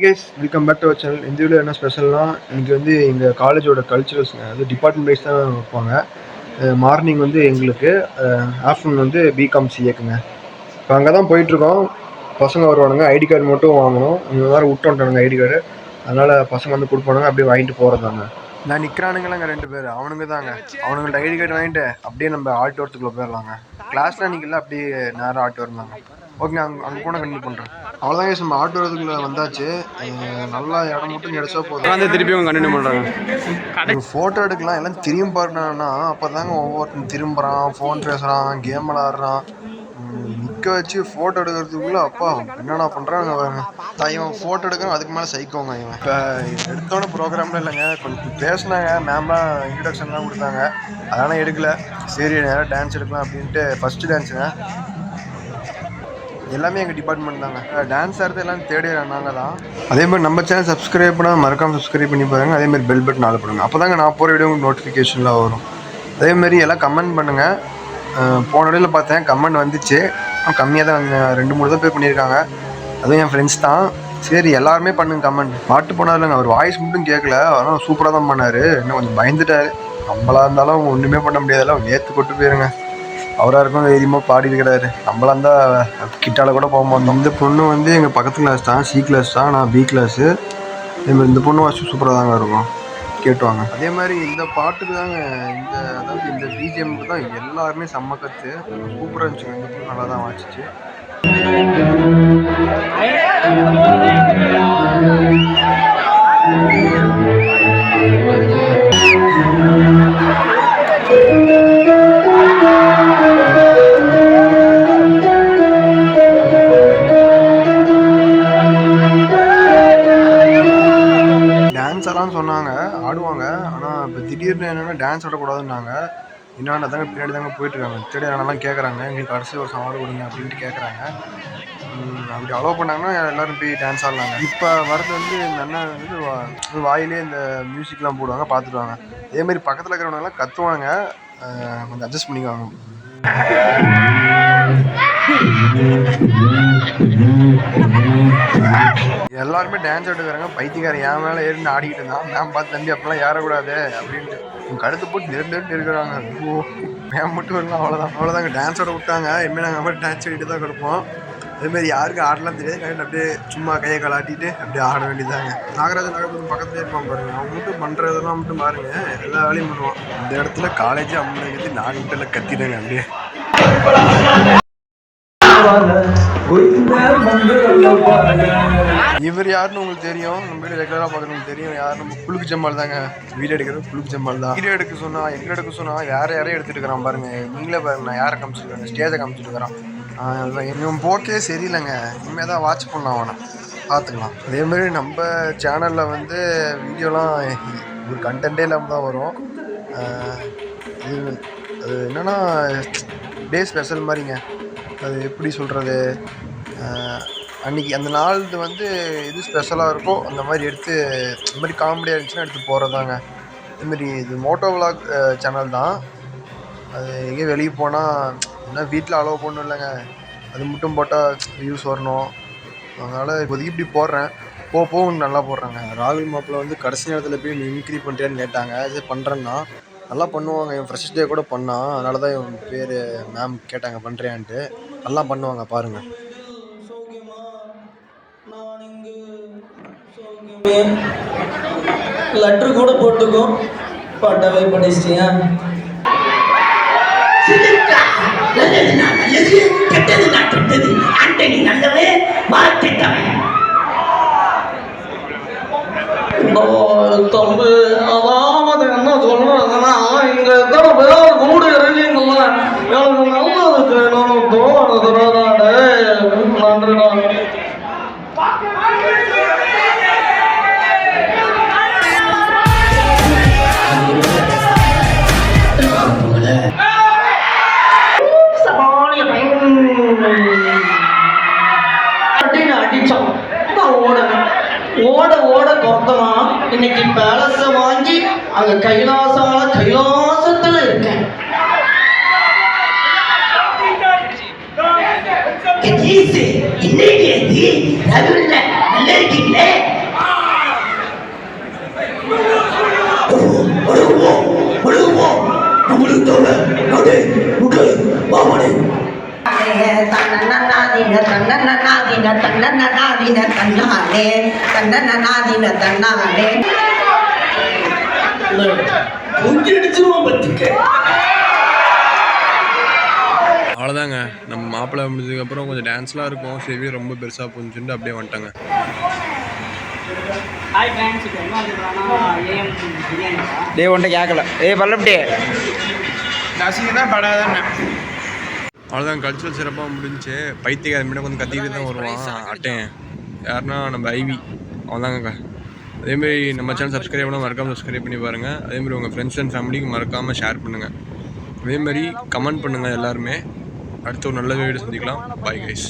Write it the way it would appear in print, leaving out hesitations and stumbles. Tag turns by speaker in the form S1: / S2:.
S1: Guys, welcome back to our channel. இந்த video என்ன ஸ்பெஷல்னா, இன்றைக்கி வந்து எங்கள் காலேஜோட கல்ச்சுரல்ஸுங்க. அது டிபார்ட்மெண்ட் வைஸ் தான் வைப்பாங்க. மார்னிங் வந்து எங்களுக்கு, ஆஃப்டர்நூன் வந்து பிகாம் சிஏக்குங்க. இப்போ அங்கே தான் போயிட்டுருக்கோம். பசங்க வருவானுங்க, ஐடி கார்டு மட்டும் வாங்கணும். இந்த மாதிரி விட்டு வந்துட்டானுங்க ஐடி கார்டு. அதனால் பசங்க வந்து கொடுப்பானுங்க, அப்படியே வாங்கிட்டு போகிறதாங்க. நான் நிற்கிறானுங்களாங்க 2 பேர், அவனுங்க தாங்க. அவனுங்கள்ட்ட ஐடி கார்டு வாங்கிட்டு அப்படியே நம்ம ஆல்ட் வரத்துக்குள்ளே போயிடலாங்க. கிளாஸ்லாம் நிற்கல, அப்படியே நேராக ஆல்ட் வரலாங்க. ஓகே, அங்கே போனால் கண்டினியூ பண்ணுறேன். அவ்வளோதான் கைஸ், நம்ம ஆட்டோ வரதுக்குள்ள வந்தாச்சு. நல்லா இடம் மட்டும் கிடச்சா போதும்.
S2: திருப்பியும் கண்டினியூ பண்ணுறாங்க.
S1: ஃபோட்டோ எடுக்கலாம், எல்லாம் திரும்பி பார்க்கணும்னா அப்போ தாங்க ஒவ்வொருத்தரும் திரும்புகிறான், ஃபோன் பேசுகிறான், கேம் விளாட்றான். நிற்க வச்சு ஃபோட்டோ எடுக்கிறதுக்குள்ளே அப்பா என்னென்ன பண்ணுறாங்க பாருங்க. இவன் ஃபோட்டோ எடுக்கிறோம், அதுக்கு மேலே சைக்கோங்க இவன். இப்போ எடுத்தோன்னே ப்ரோக்ராம்லாம் இல்லைங்க, கொஞ்சம் பேசினாங்க, மேம்லாம் இன்ட்ரடக்ஷன்லாம் கொடுத்தாங்க. அதெல்லாம் எடுக்கலை. சரி, நேராக டான்ஸ் எடுக்கலாம் அப்படின்ட்டு ஃபஸ்ட்டு டான்ஸுங்க. எல்லாமே எங்கள் டிபார்ட்மெண்ட் தாங்க. டான்ஸ் ஆடுறது எல்லாம் தேடி நாங்க தான். அதே மாதிரி நம்ம சேனல் சப்ஸ்கிரைப் பண்ணால் மறக்காமல் சப்ஸ்கிரைப் பண்ணி பாருங்கள். அதே மாதிரி பெல் பட்டன் ஆல் பண்ணுங்கள். அப்போ தாங்க நான் போகிற வீடியோ உங்களுக்கு நோட்டிஃபிகேஷன்லாம் வரும். அதேமாதிரி எல்லாம் கமெண்ட் பண்ணுங்கள். போன வீடியோவில் பார்த்தேன் கமெண்ட் வந்துச்சு, கம்மியாக தான் 2-3 தான் பேர் பண்ணியிருக்காங்க. அதுவும் என் ஃப்ரெண்ட்ஸ் தான். சரி, எல்லாருமே பண்ணுங்க கமெண்ட். பாட்டு போனார் இல்லைங்க, அவர் வாய்ஸ் மட்டும் கேட்கல, ஆனால் சூப்பராக தான் பண்ணார். இன்னும் கொஞ்சம் பயந்துட்டார். நம்மளாக இருந்தாலும் ஒன்றுமே பண்ண முடியாதுல்ல, நேற்று கொட்டு போயிருங்க. அவராக இருக்கும் தைரியமாக பாடிருக்கிறாரு. நம்மளாக இருந்தால் கிட்டால கூட போக மாட்டோம். இந்த பொண்ணு வந்து எங்கள் பக்கத்து கிளாஸ் தான், சி கிளாஸ் தான், நான் பி கிளாஸு. அதேமாதிரி இந்த பொண்ணு வாசி சூப்பராக தாங்க இருக்கும், கேட்டுவாங்க. அதே மாதிரி இந்த பாட்டுக்கு தாங்க, அதாவது இந்த பிஜிஎம்க்கு தான் எல்லாருமே செம்ம கற்று சூப்பராக இருந்துச்சுங்க. இந்த பொண்ணு நல்லா தான் வாசிச்சு. சொன்னாங்க ஆடுவாங்க, ஆனால் இப்போ திடீர்னு என்னென்னா டான்ஸ் ஆடக்கூடாதுன்னாங்க. என்னென்னா தாங்க பின்னாடி தாங்க போயிட்டுருக்காங்க. தேடி என்னெல்லாம் கேட்குறாங்க, எங்களுக்கு கடைசி ஒரு சவால் கொடுங்க அப்படின்ட்டு கேட்குறாங்க. அப்படி அலோவ் பண்ணாங்கன்னா எல்லோரும் போய் டான்ஸ் ஆடலாங்க. இப்போ வரது வந்து இந்த அண்ணன் வந்து வாயிலே இந்த மியூசிக்லாம் போடுவாங்க, பார்த்துடுவாங்க. அதேமாதிரி பக்கத்தில் இருக்கிறவங்கலாம் கற்றுவாங்க, கொஞ்சம் அட்ஜஸ்ட் பண்ணிக்குவாங்க. எல்லாருமே டான்ஸ் ஆடுறாங்க. பைத்தியக்காரன் என் மேலே ஏறின்னு ஆடிக்கிட்டு இருந்தான். மேம் பார்த்து தம்பி அப்படிலாம் ஏறக்கூடாது அப்படின்ட்டு கழுத்து போட்டு நெருண்டு இருக்கிறாங்க. ஓ, மேம் மட்டும் வரலாம், அவ்வளோதாங்க. டான்ஸ் ஆட விட்டாங்க. இனிமேல் நாங்கள் மாதிரி டான்ஸ் ஆடிட்டு தான் கிடப்போம். அதேமாதிரி யாருக்கும் ஆடலாம் தெரியாது, அப்படியே சும்மா கையை கலாட்டிட்டு அப்படியே ஆட வேண்டியதாங்க. நாகராஜன் பக்கத்துலேயே இருப்பான் பாருங்க, அவங்க மட்டும் பண்ணுறதெல்லாம் மட்டும் பாருங்க, எல்லா வேலையும் பண்ணுவான். இந்த இடத்துல காலேஜ் அம்மனை நாகட்டெல்லாம் கத்திட்டாங்க அப்படியே. இவர் யாருன்னு உங்களுக்கு தெரியும், நம்ம வீடியோ ரெகுலராக பார்க்குறவங்களுக்கு தெரியும் யார். நம்ம புழுக்கு ஜம்மால் தாங்க, வீடியோ எடுக்கிறது புழுக்கு ஜம்மால் தான். வீடியோ எடுக்க சொன்னா எங்கே எடுக்க சொன்னா யாரையும் எடுத்துட்டு இருக்கிறான் பாருங்க. நீங்களே பாருங்க, நான் யாரை காமிச்சிருக்கேன், ஸ்டேஜை காமிச்சிட்டு இருக்கிறான். இவன் போக்கே சரியில்லைங்க. இனிமேல் தான் வாட்ச் பண்ணலாம், அவனை பார்த்துக்கலாம். அதேமாதிரி நம்ம சேனலில் வந்து வீடியோலாம் ஒரு கண்டென்ட்டே இல்லாமல் தான் வரும். அது என்னென்னா டே ஸ்பெஷல் மாதிரிங்க. அது எப்படி சொல்கிறது, அன்றைக்கி அந்த நாள் வந்து எது ஸ்பெஷலாக இருக்கோ அந்த மாதிரி எடுத்து, இந்த மாதிரி காமெடியாக இருந்துச்சுன்னா எடுத்து போகிறதாங்க. இதுமாரி இது மோட்டோ விலாக் சேனல் தான். அது எங்கேயும் வெளியே போனால் என்ன வீட்டில் அலோவ் பண்ணணும் இல்லைங்க, அது மட்டும் போட்டால் வியூஸ் வரணும். அதனால் இப்போதைக்கு இப்படி போடுறேன், போகும் நல்லா போடுறாங்க. ராகுல் மாப்பிள்ள வந்து கடைசி நேரத்தில் போய் மிமிக்ரி பண்ணுறியான்னு கேட்டாங்க. இது பண்ணுறேன்னா நல்லா பண்ணுவாங்க. என் ஃப்ரெஷ் டே கூட பண்ணான், அதனால தான் இவன் பேர் மேம் கேட்டாங்க பண்ணுறியான்ட்டு. நல்லா பண்ணுவாங்க பாருங்கள்.
S3: லெட்டர் கூட போட்டுக்கும், பாட்டாவே படிச்சிட்டியா? தம்பி, அதாவது என்ன சொல்றதுன்னா, இங்க எத்தனை பேர் கூட இருக்கீங்களா, எனக்கு நல்லது செய்யணும்னு தோணுதுடாடே. நன்றிடா. அடிச்சோம், ஓட ஓட துரத்தலாம். இன்னைக்கு பேலஸ வாங்கி அங்க கைலாசத்துல இருக்கேன். இன்னைக்கு நல்லா இருக்கீங்களே. தன்னன்னாதீன தன்னானே தன்னன்னாதீன தன்னானே கொஞ்சம் அடிச்சிருவோம் பத்துக்க.
S1: அவ்வளோதாங்க. நம்ம மாப்பிள்ளை முடிஞ்சதுக்கப்புறம் கொஞ்சம் டான்ஸ்லாம் இருக்கும். சரி ரொம்ப பெருசாக போச்சுட்டு அப்படியே வந்துட்டாங்க.
S2: டே ஒன்றை கேட்கல. பல்லப்டே நசிங்கன்னா படாதானே.
S1: அவ்வளோதான், கல்ச்சுரல் சிறப்பாக முடிஞ்சு. பைத்தியக்கார மீண்டும் கொஞ்சம் கத்திக்கிட்டு தான் வருவான் அட்டையன். யாருன்னா நம்ம ஐவி. அவ்வளோதாங்க. அதேமாரி நம்ம சேனல் சப்ஸ்கிரைப் பண்ணால் மறக்காமல் சப்ஸ்கிரைப் பண்ணி பாருங்கள். அதேமாதிரி உங்கள் ஃப்ரெண்ட்ஸ் அண்ட் ஃபேமிலிக்கு மறக்காமல் ஷேர் பண்ணுங்கள். அதேமாதிரி கமெண்ட் பண்ணுங்கள் எல்லாருமே. அடுத்த ஒரு நல்ல வீடியோ சந்திக்கலாம். Bye guys.